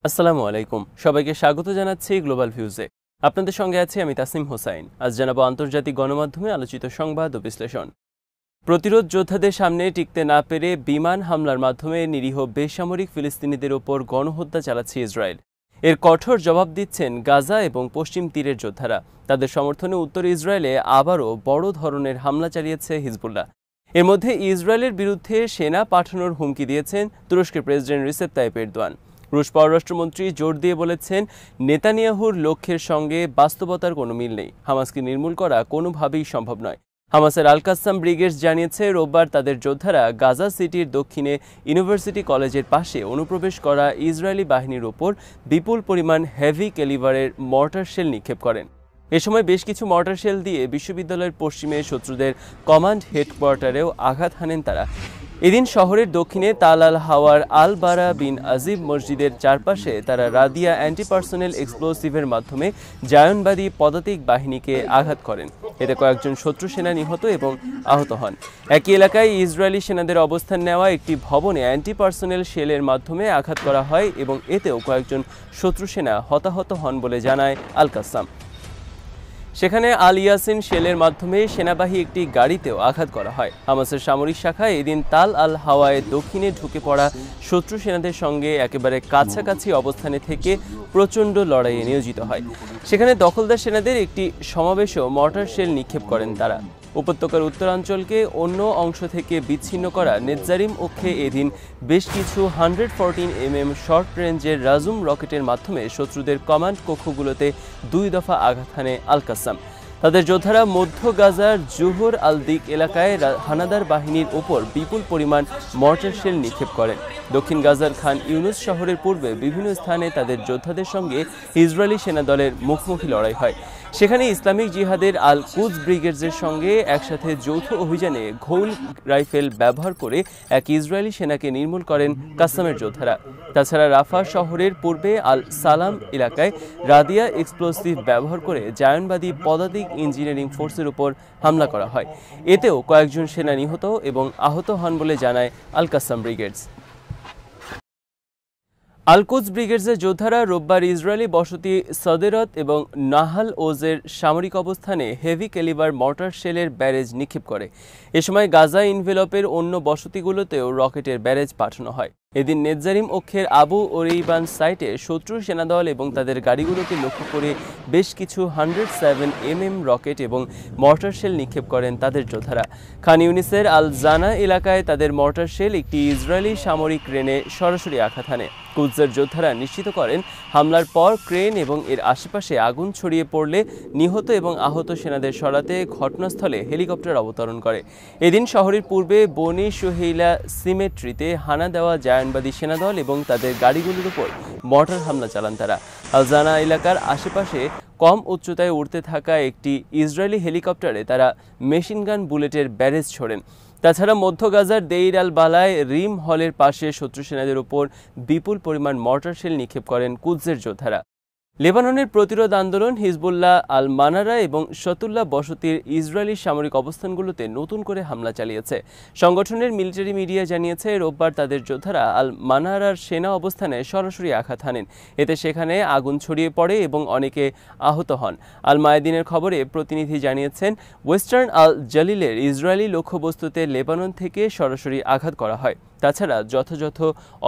আসসালামু আলাইকুম, সবাইকে স্বাগত জানাচ্ছি গ্লোবাল ভিউজে। আপনাদের সঙ্গে আছি আমি তাসিম হোসাইন। আজ জানাবো আন্তর্জাতিক গণমাধ্যমে আলোচিত সংবাদ ও বিশ্লেষণ। প্রতিরোধ যোদ্ধাদের সামনে টিকতে না পেরে বিমান হামলার মাধ্যমে নিরীহ বেসামরিক ফিলিস্তিনিদের ওপর গণহত্যা চালাচ্ছে ইসরায়েল। এর কঠোর জবাব দিচ্ছেন গাজা এবং পশ্চিম তীরের যোদ্ধারা। তাদের সমর্থনে উত্তর ইসরায়েলে আবারও বড় ধরনের হামলা চালিয়েছে হিজবুল্লাহ। এর মধ্যে ইসরায়েলের বিরুদ্ধে সেনা পাঠানোর হুমকি দিয়েছেন তুরস্কের প্রেসিডেন্ট রিসেপ তাইপ এরদোয়ান। রুশ পররাষ্ট্রমন্ত্রী জোর দিয়ে বলেছেন, নেতানিয়াহুর লক্ষ্যের সঙ্গে বাস্তবতার কোনো মিল নেই। হামাসকে নির্মূল করা কোনোভাবেই সম্ভব নয়। হামাসের আল কাসাম ব্রিগেডস জানিয়েছে, রোববার তাদের যোদ্ধারা গাজা সিটির দক্ষিণে ইউনিভার্সিটি কলেজের পাশে অনুপ্রবেশ করা ইসরায়েলি বাহিনীর ওপর বিপুল পরিমাণ হেভি ক্যালিবারের মর্টার শেল নিক্ষেপ করেন। এ সময় বেশ কিছু মর্টার শেল দিয়ে বিশ্ববিদ্যালয়ের পশ্চিমে শত্রুদের কমান্ড হেডকোয়ার্টারেও আঘাত হানেন তারা। এদিন শহরের দক্ষিণে তাল আল হাওয়ার আল বারা বিন আজিব মসজিদের চারপাশে তারা রাদিয়া অ্যান্টি পার্সোনেল এক্সপ্লোসিভের মাধ্যমে জায়নবাদী পদাতিক বাহিনীকে আঘাত করেন। এতে কয়েকজন শত্রু সেনা নিহত এবং আহত হন। একই এলাকায় ইসরায়েলি সেনাদের অবস্থান নেওয়া একটি ভবনে অ্যান্টি পার্সোনেল শেলের মাধ্যমে আঘাত করা হয় এবং এতেও কয়েকজন শত্রু সেনা হতাহত হন বলে জানায় আল কাসাম। সেখানে আল ইয়াসিন শেলের মাধ্যমে সেনাবাহী একটি গাড়িতেও আঘাত করা হয়। হামাসের সামরিক শাখা এদিন তাল আল হাওয়ায় দক্ষিণে ঢুকে পড়া শত্রু সেনাদের সঙ্গে একেবারে কাছাকাছি অবস্থানে থেকে প্রচণ্ড লড়াইয়ে নিয়োজিত হয়। সেখানে দখলদার সেনাদের একটি সমাবেশেও মর্টার শেল নিক্ষেপ করেন তারা। উপত্যকার উত্তরাঞ্চলকে অন্য অংশ থেকে বিচ্ছিন্ন করা নেতজারিম অক্ষে এদিন বেশ কিছু 114mm শর্ট রেঞ্জের রাজুম রকেটের মাধ্যমে শত্রুদের কমান্ড কক্ষগুলোতে 2 দফা আঘাত হানে আল কাসাম। তাদের যোদ্ধারা মধ্য গাজার জুহর আল দিক এলাকায় হানাদার বাহিনীর ওপর বিপুল পরিমাণ মর্টার শেল নিক্ষেপ করেন। দক্ষিণ গাজার খান ইউনুস শহরের পূর্বে বিভিন্ন স্থানে তাদের যোদ্ধাদের সঙ্গে ইসরায়েলি সেনাদলের মুখোমুখি লড়াই হয়। সেখানে ইসলামিক জিহাদের আল কুদস ব্রিগেডসের সঙ্গে একসাথে যৌথ অভিযানে ঘৌল রাইফেল ব্যবহার করে এক ইসরায়েলি সেনাকে নির্মূল করেন কাসামের যোদ্ধারা। তাছাড়া রাফা শহরের পূর্বে আল সালাম এলাকায় রাদিয়া এক্সপ্লোসিভ ব্যবহার করে জায়নবাদী পদাতিক ইঞ্জিনিয়ারিং ফোর্সের উপর হামলা করা হয়। এতেও কয়েকজন সেনা নিহত এবং আহত হন বলে জানায় আল কাসাম ব্রিগেডস। আল কুদস ব্রিগেডসের যোদ্ধারা রোববার ইসরায়েলি বসতি সদেরত এবং নাহাল ওজের সামরিক অবস্থানে হেভি ক্যালিবার মর্টার শেলের ব্যারেজ নিক্ষেপ করে। এ সময় গাজা ইনভেলপের অন্য বসতিগুলোতেও রকেটের ব্যারেজ পাঠানো হয়। এদিন নেতজারিম অক্ষের আবু ওরেইবান সাইটে শত্রু সেনাদল এবং তাদের গাড়িগুলোকে লক্ষ্য করে বেশ কিছু 107mm রকেট এবং মর্টার শেল নিক্ষেপ করেন তাদের যোদ্ধারা। খান ইউনিসের আল জানা এলাকায় তাদের মর্টার শেল একটি ইসরায়েলি সামরিক ক্রেনে সরাসরি আঘাত হানে। কুদসের যোদ্ধারা নিশ্চিত করেন, হামলার পর ক্রেন এবং এর আশেপাশে আগুন ছড়িয়ে পড়লে নিহত এবং আহত সেনাদের সরাতে ঘটনাস্থলে হেলিকপ্টার অবতরণ করে। এদিন শহরের পূর্বে বনি সোহেইলা সিমেট্রিতে হানা দেওয়া জায়নবাদী সেনাদল এবং তাদের গাড়িগুলোর উপর মর্টার হামলা চালান তারা। আল জানা এলাকার আশেপাশে কম উচ্চতায় উড়তে থাকা একটি ইসরায়েলি হেলিকপ্টারে তারা মেশিনগান বুলেটের ব্যারেজ ছোড়েন। তাছাড়া মধ্য গাজার দেইর আল বালায় রিম হলের পাশে শত্রু সেনাদের উপর বিপুল পরিমাণ মর্টার শেল নিক্ষেপ করেন কুদসের যোদ্ধারা। লেবাননের প্রতিরোধ আন্দোলন হিজবুল্লাহ আল মানারা এবং শতুল্লাহ বসতির ইসরায়েলি সামরিক অবস্থানগুলোতে নতুন করে হামলা চালিয়েছে। সংগঠনের মিলিটারি মিডিয়া জানিয়েছে, রোববার তাদের যোদ্ধারা আল মানারার সেনা অবস্থানে সরাসরি আঘাত হানেন। এতে সেখানে আগুন ছড়িয়ে পড়ে এবং অনেকে আহত হন। আল মায়াদিনের খবরে প্রতিনিধি জানিয়েছেন, ওয়েস্টার্ন আল জালিলের ইসরায়েলি লক্ষ্যবস্তুতে লেবানন থেকে সরাসরি আঘাত করা হয়। তাছাড়া যথাযথ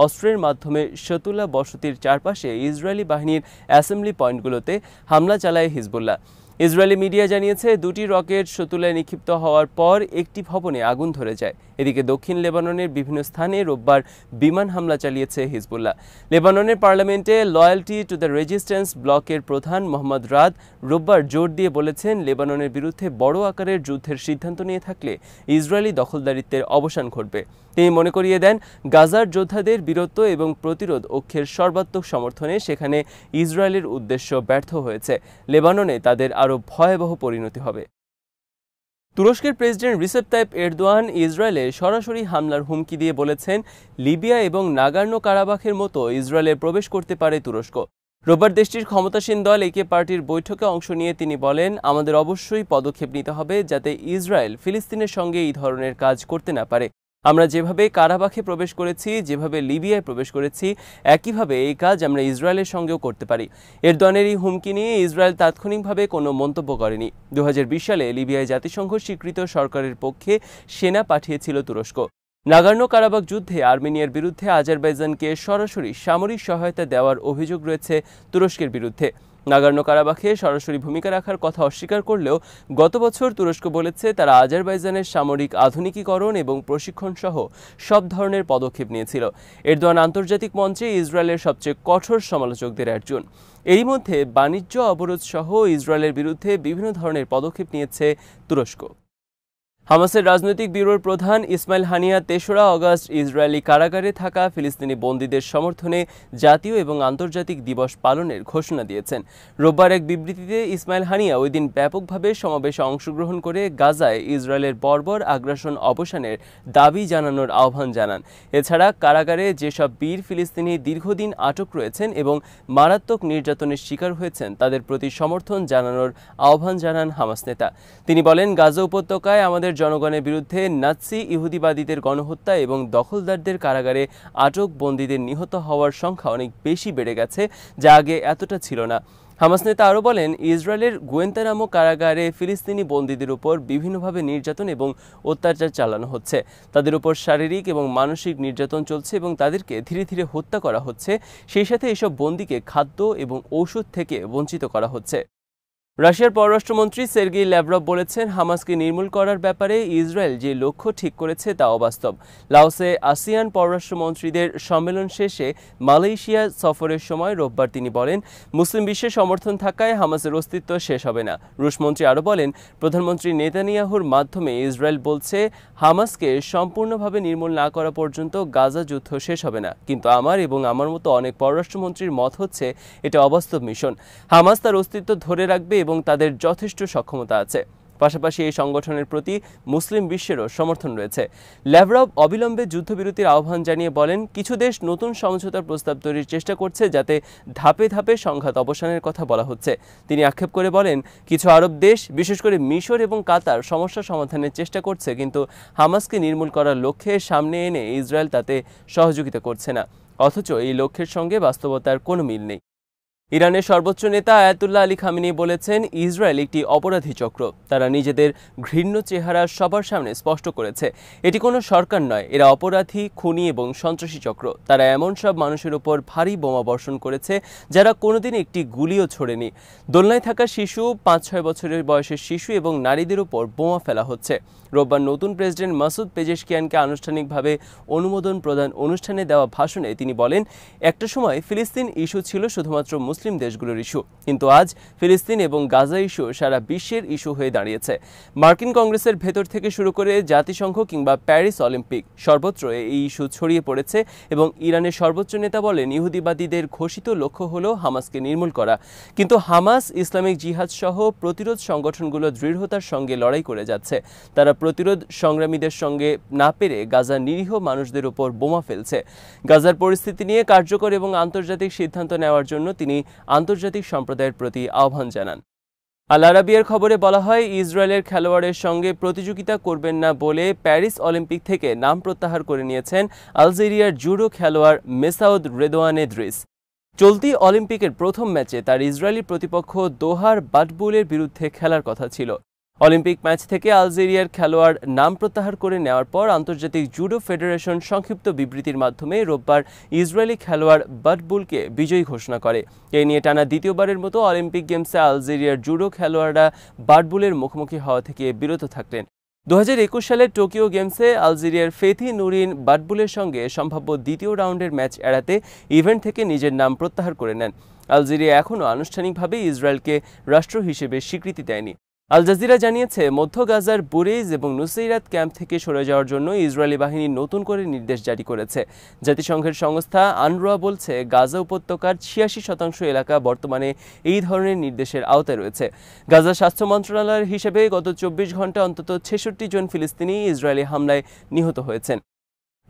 অস্ত্রের মাধ্যমে শতুল্লাহ বসতির চারপাশে ইসরায়েলি বাহিনীর অ্যাসেম্বলি পয়েন্টগুলোতে হামলা চালায় হিজবুল্লাহ। ইসরায়েলি মিডিয়া জানিয়েছে, 2টি রকেট শতুল্লায় নিক্ষিপ্ত হওয়ার পর একটি ভবনে আগুন ধরে যায়। এদিকে দক্ষিণ লেবাননের বিভিন্ন স্থানে রোববার বিমান হামলা চালিয়েছে হিজবুল্লাহ। লেবাননের পার্লামেন্টে লয়্যালটি টু দ্য রেজিস্ট্যান্স ব্লকের প্রধান মোহাম্মদ রাদ রোববার জোর দিয়ে বলেছেন, লেবাননের বিরুদ্ধে বড় আকারের যুদ্ধের সিদ্ধান্ত নিয়ে থাকলে ইসরায়েলি দখলদারিত্বের অবসান ঘটবে। তিনি মনে করিয়ে দেন, গাজার যোদ্ধাদের বীরত্ব এবং প্রতিরোধ অক্ষের সর্বাত্মক সমর্থনে সেখানে ইসরায়েলের উদ্দেশ্য ব্যর্থ হয়েছে। লেবাননে তাদের আরও ভয়াবহ পরিণতি হবে। তুরস্কের প্রেসিডেন্ট রিসেপ তাইপ এরদোয়ান ইসরায়েলে সরাসরি হামলার হুমকি দিয়ে বলেছেন, লিবিয়া এবং নাগার্নো কারাবাখের মতো ইসরায়েলে প্রবেশ করতে পারে তুরস্ক। রোববার দেশটির ক্ষমতাসীন দল একে পার্টির বৈঠকে অংশ নিয়ে তিনি বলেন, আমাদের অবশ্যই পদক্ষেপ নিতে হবে যাতে ইসরায়েল ফিলিস্তিনের সঙ্গে এই ধরনের কাজ করতে না পারে। আমরা যেভাবে কারাবাখে প্রবেশ করেছি, যেভাবে লিবিয়ায় প্রবেশ করেছি, একইভাবে এই কাজ আমরা ইসরায়েলের সঙ্গেও করতে পারি। এরদোয়ানের এই হুমকি নিয়ে ইসরায়েল তাৎক্ষণিকভাবে কোনো মন্তব্য করেনি। 2020 সালে লিবিয়ায় জাতিসংঘ স্বীকৃত সরকারের পক্ষে সেনা পাঠিয়েছিল তুরস্ক। নাগর্নো কারাবাখ যুদ্ধে আর্মেনিয়ার বিরুদ্ধে আজারবাইজানকে সরাসরি সামরিক সহায়তা দেওয়ার অভিযোগ রয়েছে তুরস্কের বিরুদ্ধে। নাগর্নো কারাবাখে সরাসরি ভূমিকা রাখার কথা অস্বীকার করলেও গত বছর তুরস্ক বলেছে তারা আজারবাইজানের সামরিক আধুনিকীকরণ এবং প্রশিক্ষণ সহ সব ধরনের পদক্ষেপ নিয়েছিল। এরদোয়ান আন্তর্জাতিক মঞ্চে ইসরায়েলের সবচেয়ে কঠোর সমালোচকদের একজন। এরই মধ্যে বাণিজ্য অবরোধ সহ ইসরায়েলের বিরুদ্ধে বিভিন্ন ধরনের পদক্ষেপ নিয়েছে তুরস্ক। হামাসের রাজনৈতিক ব্যুরোর প্রধান ইসমাইল হানিয়া ৩রা অগাস্ট ইসরায়েলি কারাগারে থাকা ফিলিস্তিনি বন্দীদের সমর্থনে জাতীয় এবং আন্তর্জাতিক দিবস পালনের ঘোষণা দিয়েছেন। রোববার এক বিবৃতিতে ইসমাইল হানিয়া ওই দিন ব্যাপকভাবে সমাবেশে অংশগ্রহণ করে গাজায় ইসরায়েলের বর্বর আগ্রাসন অবসানের দাবি জানানোর আহ্বান জানান। এছাড়া কারাগারে যেসব বীর ফিলিস্তিনি দীর্ঘদিন আটক রয়েছেন এবং মারাত্মক নির্যাতনের শিকার হয়েছেন তাদের প্রতি সমর্থন জানানোর আহ্বান জানান হামাস নেতা। তিনি বলেন, গাজা উপত্যকায় আমাদের জনগণের বিরুদ্ধে নাৎসি ইহুদিবাদীদের গণহত্যা এবং দখলদারদের কারাগারে আটক বন্দীদের নিহত হওয়ার সংখ্যা অনেক বেশি বেড়ে গেছে, যা আগে এতটা ছিল না। হামাস নেতা আরও বলেন, ইসরায়েলের গুয়েন্তানামো কারাগারে ফিলিস্তিনি বন্দীদের উপর বিভিন্নভাবে নির্যাতন এবং অত্যাচার চালানো হচ্ছে। তাদের উপর শারীরিক এবং মানসিক নির্যাতন চলছে এবং তাদেরকে ধীরে ধীরে হত্যা করা হচ্ছে। সেই সাথে এসব বন্দীকে খাদ্য এবং ঔষধ থেকে বঞ্চিত করা হচ্ছে। রাশিয়ার পররাষ্ট্রমন্ত্রী সের্গেই ল্যাভরভ বলেছেন, হামাসকে নির্মূল করার ব্যাপারে ইসরায়েল যে লক্ষ্য ঠিক করেছে তা অবাস্তব। লাওসে আসিয়ান পররাষ্ট্রমন্ত্রীদের সম্মেলন শেষে মালয়েশিয়া সফরের সময় রোববার তিনি বলেন, মুসলিম বিশ্বের সমর্থন থাকায় হামাসের অস্তিত্ব শেষ হবে না। রুশমন্ত্রী আরও বলেন, প্রধানমন্ত্রী নেতানিয়াহুর মাধ্যমে ইসরায়েল বলছে হামাসকে সম্পূর্ণভাবে নির্মূল না করা পর্যন্ত গাজা যুদ্ধ শেষ হবে না। কিন্তু আমার এবং আমার মতো অনেক পররাষ্ট্রমন্ত্রীর মত হচ্ছে এটা অবাস্তব মিশন। হামাস তার অস্তিত্ব ধরে রাখবে এবং তাদের যথেষ্ট সক্ষমতা আছে। পাশাপাশি এই সংগঠনের প্রতি মুসলিম বিশ্বেরও সমর্থন রয়েছে। ল্যাভরভ অবিলম্বে যুদ্ধবিরতির আহ্বান জানিয়ে বলেন, কিছু দেশ নতুন সমঝোতার প্রস্তাব তৈরির চেষ্টা করছে যাতে ধাপে ধাপে সংঘাত অবসানের কথা বলা হচ্ছে। তিনি আক্ষেপ করে বলেন, কিছু আরব দেশ বিশেষ করে মিশর এবং কাতার সমস্যা সমাধানের চেষ্টা করছে, কিন্তু হামাসকে নির্মূল করার লক্ষ্যে সামনে এনে ইসরায়েল তাতে সহযোগিতা করছে না। অথচ এই লক্ষ্যের সঙ্গে বাস্তবতার কোনো মিল নেই। ইরানের সর্বোচ্চ নেতা আয়াতুল্লাহ আলী খামেনি বলেছেন, ইসরায়েল একটি অপরাধী চক্র। তারা নিজেদের ঘৃণ্য চেহারা সবার সামনে স্পষ্ট করেছে। এটি কোনো সরকার নয়, এরা অপরাধী, খুনি এবং সন্ত্রাসী চক্র। তারা এমন সব মানুষের উপর ভারী বোমা বর্ষণ করেছে যারা কোনোদিন একটি গুলিও ছোড়েনি। দোলনায় থাকা শিশু, ৫-৬ বছরের বয়সের শিশু এবং নারীদের উপর বোমা ফেলা হচ্ছে। রোববার নতুন প্রেসিডেন্ট মাসুদ পেজেশকিয়ানকে আনুষ্ঠানিকভাবে অনুমোদন প্রদান অনুষ্ঠানে দেওয়া ভাষণে তিনি বলেন, একটা সময় ফিলিস্তিন ইস্যু ছিল শুধুমাত্র মুসলিম দেশগুলোর ইস্যু, কিন্তু আজ ফিলিস্তিন এবং গাজা ইস্যু সারা বিশ্বের ইস্যু হয়ে দাঁড়িয়েছে। মার্কিন কংগ্রেসের ভেতর থেকে শুরু করে জাতিসংঘ কিংবা প্যারিস অলিম্পিক, সর্বত্র এই ইস্যু ছড়িয়ে পড়েছে এবং ইরানের সর্বোচ্চ নেতা বলেন, ইহুদিবাদীদের ঘোষিত লক্ষ্য হল হামাসকে নির্মূল করা। কিন্তু হামাস ইসলামিক জিহাদ সহ প্রতিরোধ সংগঠনগুলো দৃঢ়তার সঙ্গে লড়াই করে যাচ্ছে। তারা প্রতিরোধ সংগ্রামীদের সঙ্গে না পেরে গাজার নিরীহ মানুষদের উপর বোমা ফেলছে। গাজার পরিস্থিতি নিয়ে কার্যকর এবং আন্তর্জাতিক সিদ্ধান্ত নেওয়ার জন্য তিনি আন্তর্জাতিক সম্প্রদায়ের প্রতি আহ্বান জানান। আল আরাবিয়ার খবরে বলা হয়, ইসরায়েলের খেলোয়াড়ের সঙ্গে প্রতিযোগিতা করবেন না বলে প্যারিস অলিম্পিক থেকে নাম প্রত্যাহার করে নিয়েছেন আলজেরিয়ার জুডো খেলোয়াড় মেসাউদ রেদওয়ান এদ্রিস। চলতি অলিম্পিকের প্রথম ম্যাচে তার ইসরায়েলি প্রতিপক্ষ দোহার বাটবুলের বিরুদ্ধে খেলার কথা ছিল। অলিম্পিক ম্যাচ থেকে আলজেরিয়ার খেলোয়াড় নাম প্রত্যাহার করে নেওয়ার পর আন্তর্জাতিক জুডো ফেডারেশন সংক্ষিপ্ত বিবৃতির মাধ্যমে রোববার ইসরায়েলি খেলোয়াড় বাটবুলকে বিজয়ী ঘোষণা করে। এই নিয়ে টানা দ্বিতীয়বারের মতো অলিম্পিক গেমসে আলজেরিয়ার জুডো খেলোয়াড়রা বাটবুলের মুখোমুখি হওয়া থেকে বিরত থাকলেন। 2021 সালের টোকিও গেমসে আলজেরিয়ার ফেথি নুরিন বাটবুলের সঙ্গে সম্ভাব্য দ্বিতীয় রাউন্ডের ম্যাচ এড়াতে ইভেন্ট থেকে নিজের নাম প্রত্যাহার করে নেন। আলজেরিয়া এখনও আনুষ্ঠানিকভাবে ইসরায়েলকে রাষ্ট্র হিসেবে স্বীকৃতি দেয়নি। আল জাজিরা জানিয়েছে, মধ্য গাজার বুরেইজ এবং নুসেইরাত ক্যাম্প থেকে সরে যাওয়ার জন্য ইসরায়েলি বাহিনী নতুন করে নির্দেশ জারি করেছে। জাতিসংঘের সংস্থা আনরুয়া বলছে, গাজা উপত্যকার 86% এলাকা বর্তমানে এই ধরনের নির্দেশের আওতায় রয়েছে। গাজা স্বাস্থ্য মন্ত্রণালয়ের হিসেবে গত 24 ঘন্টা অন্তত 66 জন ফিলিস্তিনি ইসরায়েলি হামলায় নিহত হয়েছেন।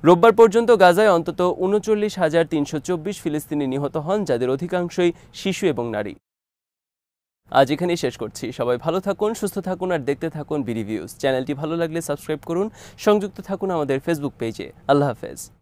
রোববার পর্যন্ত গাজায় অন্তত 39,324 ফিলিস্তিনি নিহত হন, যাদের অধিকাংশই শিশু এবং নারী। আজ এখানেই শেষ করছি। সবাই ভালো থাকুন, সুস্থ থাকুন আর দেখতে থাকুন বি রিভিউজ। চ্যানেলটি ভালো লাগলে সাবস্ক্রাইব করুন, সংযুক্ত থাকুন আমাদের ফেসবুক পেজে। আল্লাহ হাফেজ।